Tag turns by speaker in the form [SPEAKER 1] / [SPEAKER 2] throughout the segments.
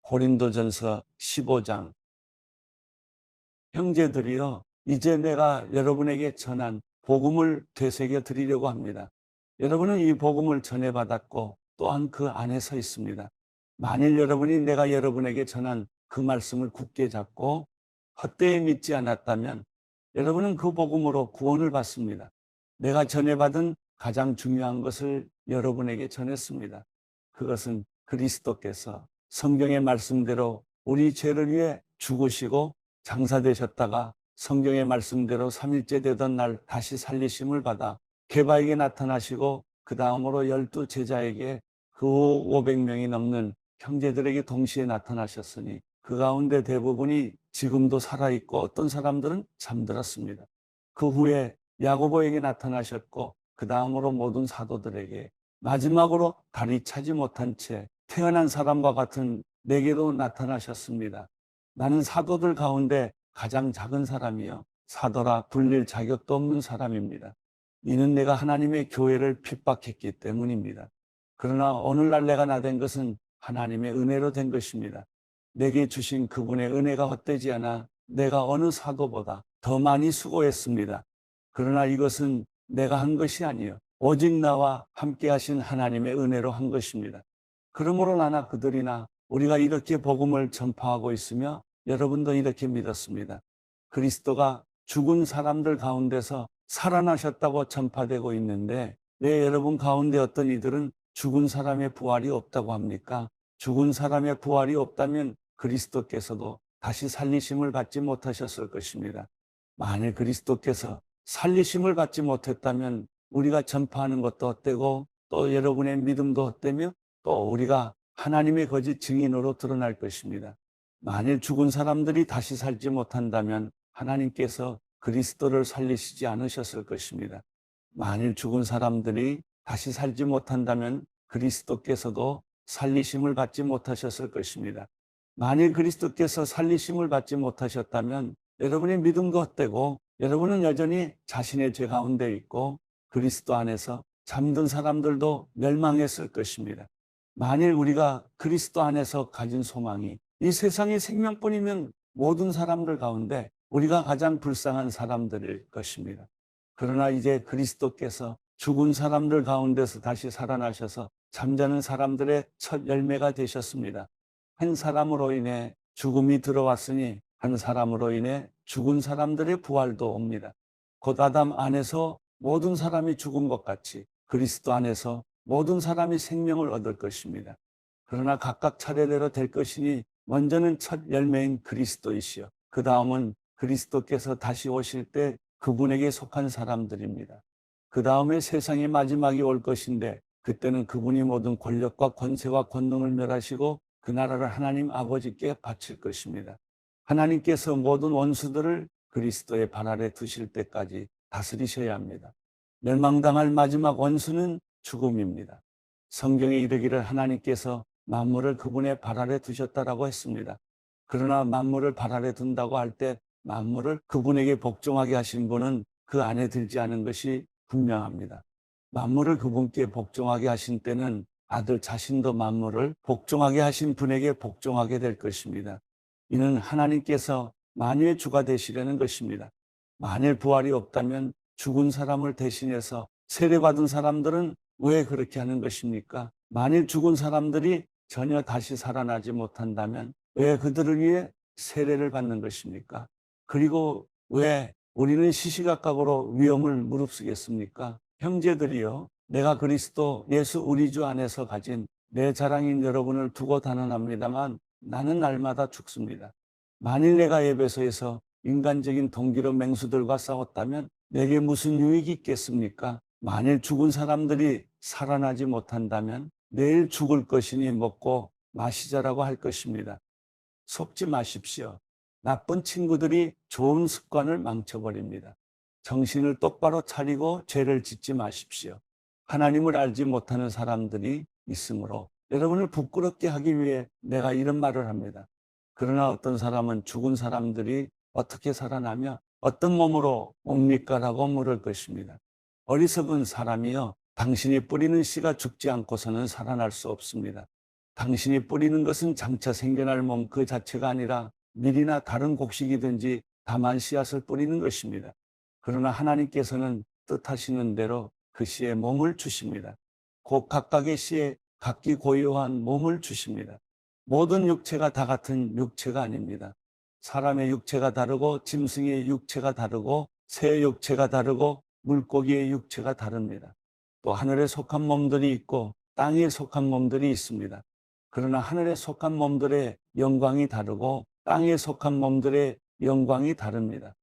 [SPEAKER 1] 고린도전서 15장. 형제들이여, 이제 내가 여러분에게 전한 복음을 되새겨 드리려고 합니다. 여러분은 이 복음을 전해받았고 또한 그 안에 서 있습니다. 만일 여러분이 내가 여러분에게 전한 그 말씀을 굳게 잡고 헛되이 믿지 않았다면 여러분은 그 복음으로 구원을 받습니다. 내가 전해받은 가장 중요한 것을 여러분에게 전했습니다. 그것은 그리스도께서 성경의 말씀대로 우리 죄를 위해 죽으시고 장사되셨다가 성경의 말씀대로 3일째 되던 날 다시 살리심을 받아 게바에게 나타나시고 그 다음으로 12 제자에게 그 500명이 넘는 형제들에게 동시에 나타나셨으니 그 가운데 대부분이 지금도 살아있고 어떤 사람들은 잠들었습니다. 그 후에 야고보에게 나타나셨고 그 다음으로 모든 사도들에게, 마지막으로 다리 차지 못한 채 태어난 사람과 같은 내게도 나타나셨습니다. 나는 사도들 가운데 가장 작은 사람이요 사도라 불릴 자격도 없는 사람입니다. 이는 내가 하나님의 교회를 핍박했기 때문입니다. 그러나 오늘날 내가 나된 것은 하나님의 은혜로 된 것입니다. 내게 주신 그분의 은혜가 헛되지 않아 내가 어느 사도보다 더 많이 수고했습니다. 그러나 이것은 내가 한 것이 아니요 오직 나와 함께 하신 하나님의 은혜로 한 것입니다. 그러므로 나나 그들이나 우리가 이렇게 복음을 전파하고 있으며 여러분도 이렇게 믿었습니다. 그리스도가 죽은 사람들 가운데서 살아나셨다고 전파되고 있는데 왜 여러분 가운데 어떤 이들은 죽은 사람의 부활이 없다고 합니까? 죽은 사람의 부활이 없다면 그리스도께서도 다시 살리심을 받지 못하셨을 것입니다. 만일 그리스도께서 살리심을 받지 못했다면 우리가 전파하는 것도 헛되고 또 여러분의 믿음도 헛되며 또 우리가 하나님의 거짓 증인으로 드러날 것입니다. 만일 죽은 사람들이 다시 살지 못한다면 하나님께서 그리스도를 살리시지 않으셨을 것입니다. 만일 죽은 사람들이 다시 살지 못한다면 그리스도께서도 살리심을 받지 못하셨을 것입니다. 만일 그리스도께서 살리심을 받지 못하셨다면 여러분의 믿음도 헛되고 여러분은 여전히 자신의 죄 가운데 있고 그리스도 안에서 잠든 사람들도 멸망했을 것입니다. 만일 우리가 그리스도 안에서 가진 소망이 이 세상의 생명뿐이면 모든 사람들 가운데 우리가 가장 불쌍한 사람들일 것입니다. 그러나 이제 그리스도께서 죽은 사람들 가운데서 다시 살아나셔서 잠자는 사람들의 첫 열매가 되셨습니다. 한 사람으로 인해 죽음이 들어왔으니 한 사람으로 인해 죽은 사람들의 부활도 옵니다. 곧 아담 안에서 모든 사람이 죽은 것 같이 그리스도 안에서 모든 사람이 생명을 얻을 것입니다. 그러나 각각 차례대로 될 것이니 먼저는 첫 열매인 그리스도이시요 그 다음은 그리스도께서 다시 오실 때 그분에게 속한 사람들입니다. 그 다음에 세상의 마지막이 올 것인데 그때는 그분이 모든 권력과 권세와 권능을 멸하시고 그 나라를 하나님 아버지께 바칠 것입니다. 하나님께서 모든 원수들을 그리스도의 발 아래 두실 때까지 다스리셔야 합니다. 멸망당할 마지막 원수는 죽음입니다. 성경에 이르기를 하나님께서 만물을 그분의 발 아래 두셨다라고 했습니다. 그러나 만물을 발 아래 둔다고 할 때 만물을 그분에게 복종하게 하신 분은 그 안에 들지 않은 것이 분명합니다. 만물을 그분께 복종하게 하신 때는 아들 자신도 만물을 복종하게 하신 분에게 복종하게 될 것입니다. 이는 하나님께서 만유의 주가 되시려는 것입니다. 만일 부활이 없다면 죽은 사람을 대신해서 세례받은 사람들은 왜 그렇게 하는 것입니까? 만일 죽은 사람들이 전혀 다시 살아나지 못한다면 왜 그들을 위해 세례를 받는 것입니까? 그리고 왜 우리는 시시각각으로 위험을 무릅쓰겠습니까? 형제들이여, 내가 그리스도 예수 우리 주 안에서 가진 내 자랑인 여러분을 두고 단언합니다만 나는 날마다 죽습니다. 만일 내가 에베소에서 인간적인 동기로 맹수들과 싸웠다면 내게 무슨 유익이 있겠습니까? 만일 죽은 사람들이 살아나지 못한다면 내일 죽을 것이니 먹고 마시자라고 할 것입니다. 속지 마십시오. 나쁜 친구들이 좋은 습관을 망쳐버립니다. 정신을 똑바로 차리고 죄를 짓지 마십시오. 하나님을 알지 못하는 사람들이 있으므로 여러분을 부끄럽게 하기 위해 내가 이런 말을 합니다. 그러나 어떤 사람은 죽은 사람들이 어떻게 살아나며 어떤 몸으로 옵니까? 라고 물을 것입니다. 어리석은 사람이여, 당신이 뿌리는 씨가 죽지 않고서는 살아날 수 없습니다. 당신이 뿌리는 것은 장차 생겨날 몸 그 자체가 아니라 밀이나 다른 곡식이든지 다만 씨앗을 뿌리는 것입니다. 그러나 하나님께서는 뜻하시는 대로 그 씨에 몸을 주십니다. 곧 각각의 씨에 각기 고유한 몸을 주십니다. 모든 육체가 다 같은 육체가 아닙니다. 사람의 육체가 다르고 짐승의 육체가 다르고 새의 육체가 다르고 물고기의 육체가 다릅니다. 또 하늘에 속한 몸들이 있고 땅에 속한 몸들이 있습니다. 그러나 하늘에 속한 몸들의 영광이 다르고 땅에 속한 몸들의 영광이 다릅니다.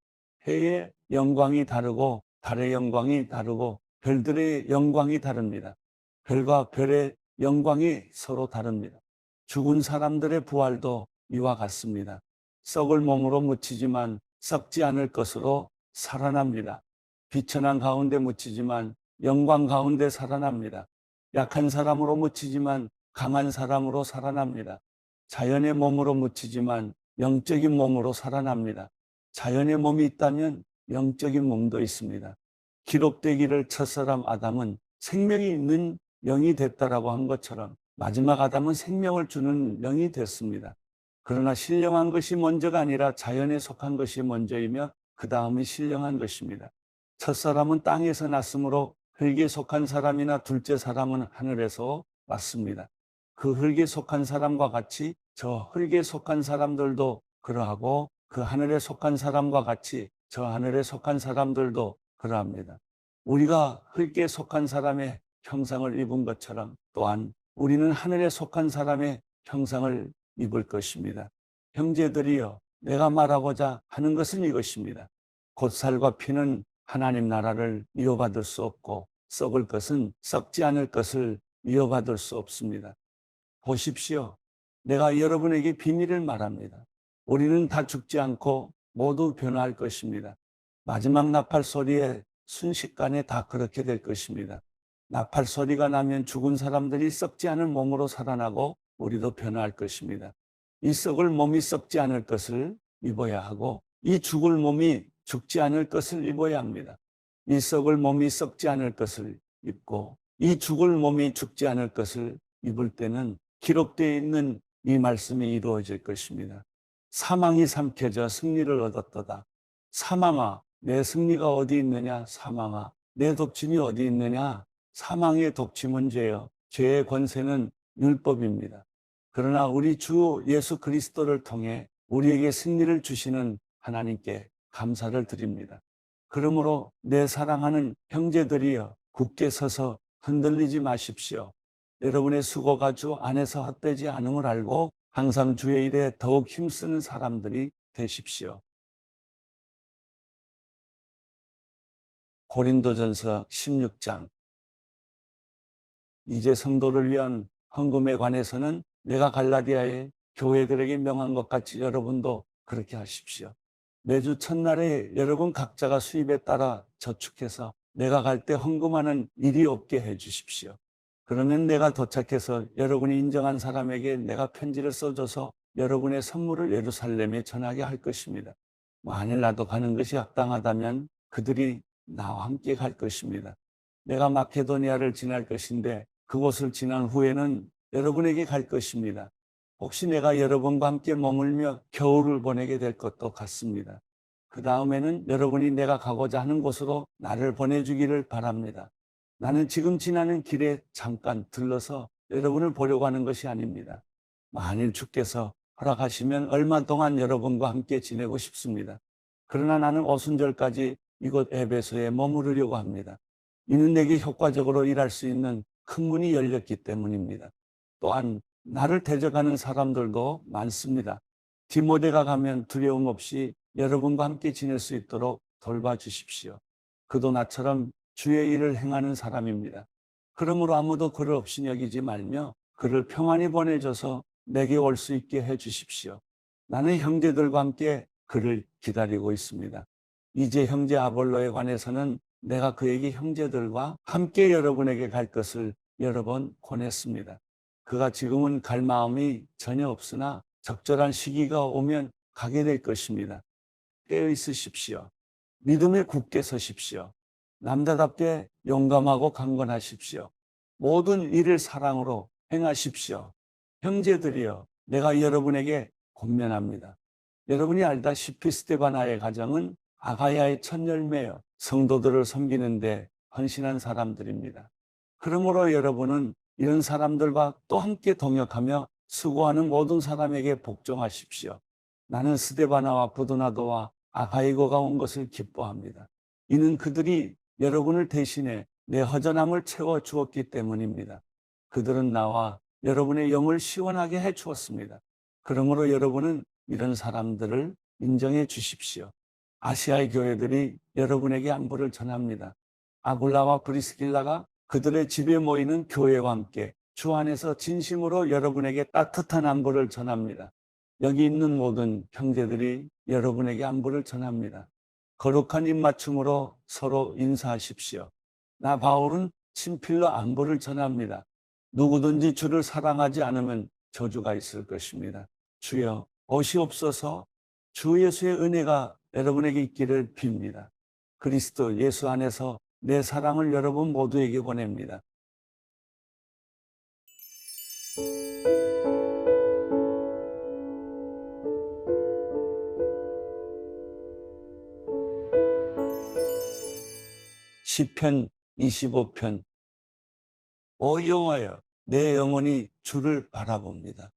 [SPEAKER 1] 해의 영광이 다르고 달의 영광이 다르고 별들의 영광이 다릅니다. 별과 별의 영광이 서로 다릅니다. 죽은 사람들의 부활도 이와 같습니다. 썩을 몸으로 묻히지만 썩지 않을 것으로 살아납니다. 비천한 가운데 묻히지만 영광 가운데 살아납니다. 약한 사람으로 묻히지만 강한 사람으로 살아납니다. 자연의 몸으로 묻히지만 영적인 몸으로 살아납니다. 자연의 몸이 있다면 영적인 몸도 있습니다. 기록되기를 첫사람 아담은 생명이 있는 영이 됐다라고 한 것처럼 마지막 아담은 생명을 주는 영이 됐습니다. 그러나 신령한 것이 먼저가 아니라 자연에 속한 것이 먼저이며 그 다음이 신령한 것입니다. 첫사람은 땅에서 났으므로 흙에 속한 사람이나 둘째 사람은 하늘에서 왔습니다. 그 흙에 속한 사람과 같이 저 흙에 속한 사람들도 그러하고 그 하늘에 속한 사람과 같이 저 하늘에 속한 사람들도 그러합니다. 우리가 흙에 속한 사람의 형상을 입은 것처럼 또한 우리는 하늘에 속한 사람의 형상을 입을 것입니다. 형제들이여, 내가 말하고자 하는 것은 이것입니다. 곧살과 피는 하나님 나라를 이어받을 수 없고 썩을 것은 썩지 않을 것을 이어받을 수 없습니다. 보십시오. 내가 여러분에게 비밀을 말합니다. 우리는 다 죽지 않고 모두 변화할 것입니다. 마지막 나팔 소리에 순식간에 다 그렇게 될 것입니다. 나팔 소리가 나면 죽은 사람들이 썩지 않은 몸으로 살아나고 우리도 변화할 것입니다. 이 썩을 몸이 썩지 않을 것을 입어야 하고 이 죽을 몸이 죽지 않을 것을 입어야 합니다. 이 썩을 몸이 썩지 않을 것을 입고 이 죽을 몸이 죽지 않을 것을 입을 때는 기록되어 있는 이 말씀이 이루어질 것입니다. 사망이 삼켜져 승리를 얻었도다. 사망아, 내 승리가 어디 있느냐? 사망아, 내 독침이 어디 있느냐? 사망의 독침은 죄요. 죄의 권세는 율법입니다. 그러나 우리 주 예수 그리스도를 통해 우리에게 승리를 주시는 하나님께 감사를 드립니다. 그러므로 내 사랑하는 형제들이여, 굳게 서서 흔들리지 마십시오. 여러분의 수고가 주 안에서 헛되지 않음을 알고 항상 주의 일에 더욱 힘쓰는 사람들이 되십시오. 고린도전서 16장. 이제 성도를 위한 헌금에 관해서는 내가 갈라디아의 교회들에게 명한 것 같이 여러분도 그렇게 하십시오. 매주 첫날에 여러분 각자가 수입에 따라 저축해서 내가 갈 때 헌금하는 일이 없게 해 주십시오. 그러면 내가 도착해서 여러분이 인정한 사람에게 내가 편지를 써줘서 여러분의 선물을 예루살렘에 전하게 할 것입니다. 만일 나도 가는 것이 합당하다면 그들이 나와 함께 갈 것입니다. 내가 마케도니아를 지날 것인데 그곳을 지난 후에는 여러분에게 갈 것입니다. 혹시 내가 여러분과 함께 머물며 겨울을 보내게 될 것도 같습니다. 그 다음에는 여러분이 내가 가고자 하는 곳으로 나를 보내주기를 바랍니다. 나는 지금 지나는 길에 잠깐 들러서 여러분을 보려고 하는 것이 아닙니다. 만일 주께서 허락하시면 얼마 동안 여러분과 함께 지내고 싶습니다. 그러나 나는 오순절까지 이곳 에베소에 머무르려고 합니다. 이는 내게 효과적으로 일할 수 있는 큰 문이 열렸기 때문입니다. 또한 나를 대적하는 사람들도 많습니다. 디모데가 가면 두려움 없이 여러분과 함께 지낼 수 있도록 돌봐주십시오. 그도 나처럼 주의 일을 행하는 사람입니다. 그러므로 아무도 그를 없이 여기지 말며 그를 평안히 보내줘서 내게 올 수 있게 해 주십시오. 나는 형제들과 함께 그를 기다리고 있습니다. 이제 형제 아볼로에 관해서는 내가 그에게 형제들과 함께 여러분에게 갈 것을 여러 번 권했습니다. 그가 지금은 갈 마음이 전혀 없으나 적절한 시기가 오면 가게 될 것입니다. 깨어 있으십시오. 믿음에 굳게 서십시오. 남자답게 용감하고 강건하십시오. 모든 일을 사랑으로 행하십시오. 형제들이여, 내가 여러분에게 권면합니다. 여러분이 알다시피 스데바나의 가정은 아가야의 첫 열매여 성도들을 섬기는데 헌신한 사람들입니다. 그러므로 여러분은 이런 사람들과 또 함께 동역하며 수고하는 모든 사람에게 복종하십시오. 나는 스데바나와 부도나도와 아가이고가 온 것을 기뻐합니다. 이는 그들이 여러분을 대신해 내 허전함을 채워 주었기 때문입니다. 그들은 나와 여러분의 영을 시원하게 해 주었습니다. 그러므로 여러분은 이런 사람들을 인정해 주십시오. 아시아의 교회들이 여러분에게 안부를 전합니다. 아굴라와 브리스길라가 그들의 집에 모이는 교회와 함께 주 안에서 진심으로 여러분에게 따뜻한 안부를 전합니다. 여기 있는 모든 형제들이 여러분에게 안부를 전합니다. 거룩한 입맞춤으로 서로 인사하십시오. 나 바울은 친필로 안부를 전합니다. 누구든지 주를 사랑하지 않으면 저주가 있을 것입니다. 주여 오시옵소서. 주 예수의 은혜가 여러분에게 있기를 빕니다. 그리스도 예수 안에서 내 사랑을 여러분 모두에게 보냅니다. 시편 25편. 오 여호와여, 내 영혼이 주를 바라봅니다.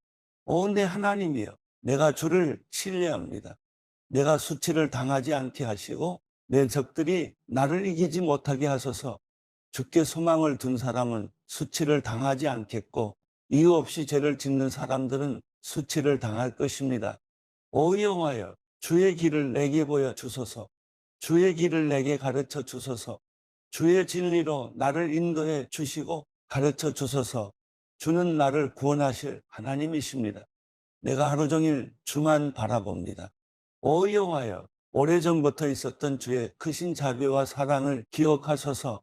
[SPEAKER 1] 오 내 하나님이여, 내가 주를 신뢰합니다. 내가 수치를 당하지 않게 하시고 내 적들이 나를 이기지 못하게 하소서. 주께 소망을 둔 사람은 수치를 당하지 않겠고 이유 없이 죄를 짓는 사람들은 수치를 당할 것입니다. 오 여호와여, 주의 길을 내게 보여 주소서. 주의 길을 내게 가르쳐 주소서. 주의 진리로 나를 인도해 주시고 가르쳐 주소서. 주는 나를 구원하실 하나님이십니다. 내가 하루 종일 주만 바라봅니다. 오 여호와여, 오래전부터 있었던 주의 크신 자비와 사랑을 기억하소서.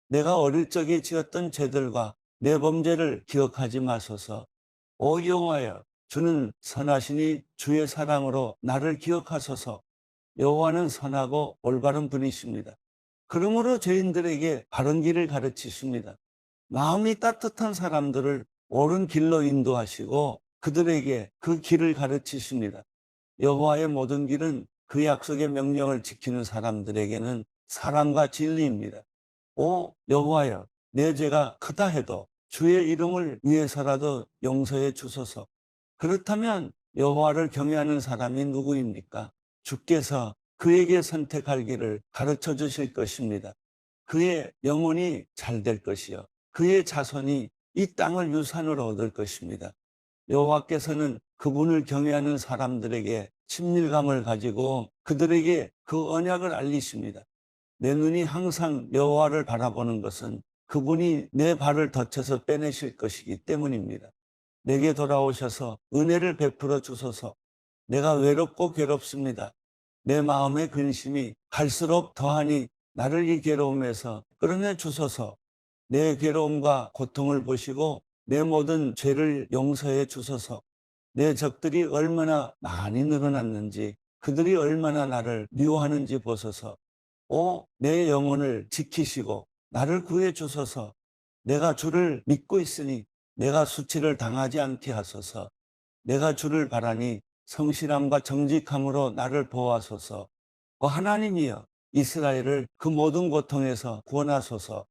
[SPEAKER 1] 내가 어릴 적에 지었던 죄들과 내 범죄를 기억하지 마소서. 오 여호와여, 주는 선하시니 주의 사랑으로 나를 기억하소서. 여호와는 선하고 올바른 분이십니다. 그러므로 죄인들에게 바른 길을 가르치십니다. 마음이 따뜻한 사람들을 옳은 길로 인도하시고 그들에게 그 길을 가르치십니다. 여호와의 모든 길은 그 약속의 명령을 지키는 사람들에게는 사랑과 진리입니다. 오 여호와여, 내 죄가 크다 해도 주의 이름을 위해서라도 용서해 주소서. 그렇다면 여호와를 경외하는 사람이 누구입니까? 주께서 그에게 선택할 길을 가르쳐 주실 것입니다. 그의 영혼이 잘 될 것이요, 그의 자손이 이 땅을 유산으로 얻을 것입니다. 여호와께서는 그분을 경외하는 사람들에게 친밀감을 가지고 그들에게 그 언약을 알리십니다. 내 눈이 항상 여호와를 바라보는 것은 그분이 내 발을 덫에서 빼내실 것이기 때문입니다. 내게 돌아오셔서 은혜를 베풀어 주소서. 내가 외롭고 괴롭습니다. 내 마음의 근심이 갈수록 더하니 나를 이 괴로움에서 끌어내 주소서. 내 괴로움과 고통을 보시고 내 모든 죄를 용서해 주소서. 내 적들이 얼마나 많이 늘어났는지, 그들이 얼마나 나를 미워하는지 보소서. 오, 내 영혼을 지키시고 나를 구해 주소서. 내가 주를 믿고 있으니 내가 수치를 당하지 않게 하소서. 내가 주를 바라니 성실함과 정직함으로 나를 보호하소서. 하나님이여, 이스라엘을 그 모든 고통에서 구원하소서.